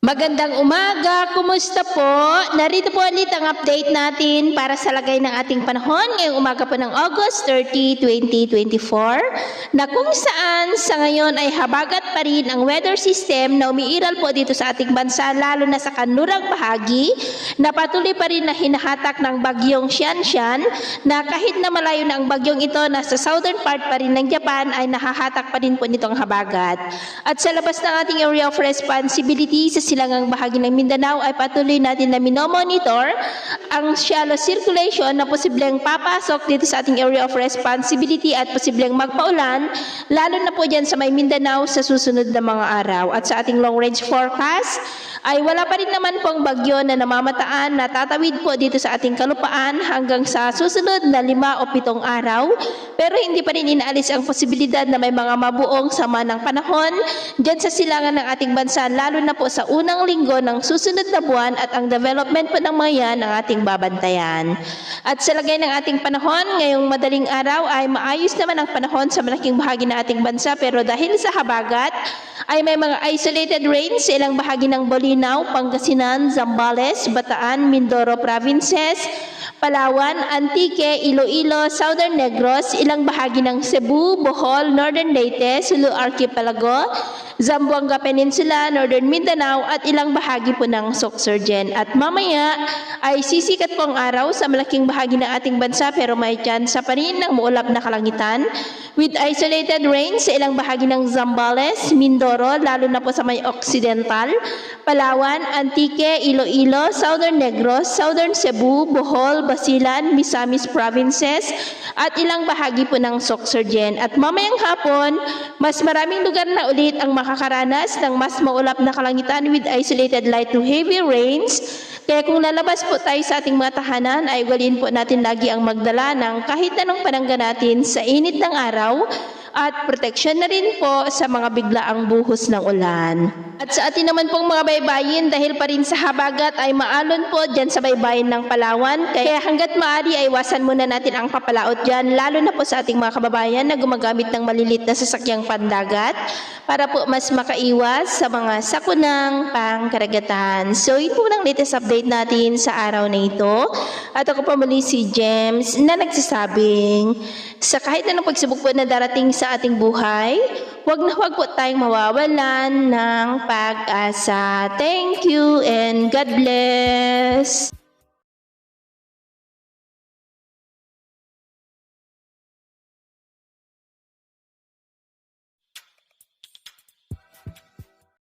Magandang umaga, kumusta po? Narito po ulit ang update natin para sa lagay ng ating panahon ngayong umaga po ng August 30, 2024 na kung saan sa ngayon ay habagat pa rin ang weather system na umiiral po dito sa ating bansa lalo na sa kanlurang bahagi na patuloy pa rin na hinahatak ng bagyong Xian-Xian na kahit na malayo na ang bagyong ito nasa southern part pa rin ng Japan ay nahahatak pa rin po nitong habagat. At sa labas ng ating area of responsibility sa silangang bahagi ng Mindanao ay patuloy natin na minomonitor ang shallow circulation na posibleng papasok dito sa ating area of responsibility at posibleng magpaulan lalo na po dyan sa may Mindanao sa susunod na mga araw. At sa ating long range forecast ay wala pa rin naman pong bagyo na namamataan na tatawid po dito sa ating kalupaan hanggang sa susunod na 5 o 7 araw, pero hindi pa rin inaalis ang posibilidad na may mga mabuong sama ng panahon dyan sa silangan ng ating bansa lalo na po sa unang linggo ng susunod na buwan at ang development po ng mga yan ang ating babantayan. At sa lagay ng ating panahon, ngayong madaling araw ay maayos naman ang panahon sa malaking bahagi ng ating bansa pero dahil sa habagat ay may mga isolated rains sa ilang bahagi ng Bolinao, Pangasinan, Zambales, Bataan, Mindoro provinces, Palawan, Antique, Iloilo, Southern Negros, ilang bahagi ng Cebu, Bohol, Northern Leyte, Sulu Archipelago, Zamboanga Peninsula, Northern Mindanao at ilang bahagi po ng Sorsogon. At mamaya ay sisikat po ang araw sa malaking bahagi ng ating bansa pero may tsansa pa rin ng muulap na kalangitan with isolated rain sa ilang bahagi ng Zambales, Mindoro, lalo na po sa may Occidental, Palawan, Antique, Iloilo, Southern Negros, Southern Cebu, Bohol, Basilan, Misamis provinces at ilang bahagi po ng Sorsogon. At mamayang hapon, mas maraming lugar na ulit ang makakaranas ng mas maulap na kalangitan with isolated light to heavy rains. Kaya kung lalabas po tayo sa ating mga tahanan ay ugaliin po natin lagi ang magdala ng kahit anong panangga natin sa init ng araw at proteksyon na rin po sa mga biglaang buhos ng ulan. At sa atin naman pong mga baybayin dahil pa rin sa habagat ay maalon po dyan sa baybayin ng Palawan. Kaya hanggat maaari ay iwasan muna natin ang papalaot dyan lalo na po sa ating mga kababayan na gumagamit ng malilit na sasakyang pandagat para po mas makaiwas sa mga sakunang pangkaragatan. So yun po ang latest update natin sa araw na ito. At ako pa muli si James na nagsasabing sa kahit anong pagsubok po na darating sa ating buhay, huwag na huwag po tayong mawawalan ng pag-asa. Thank you and God bless!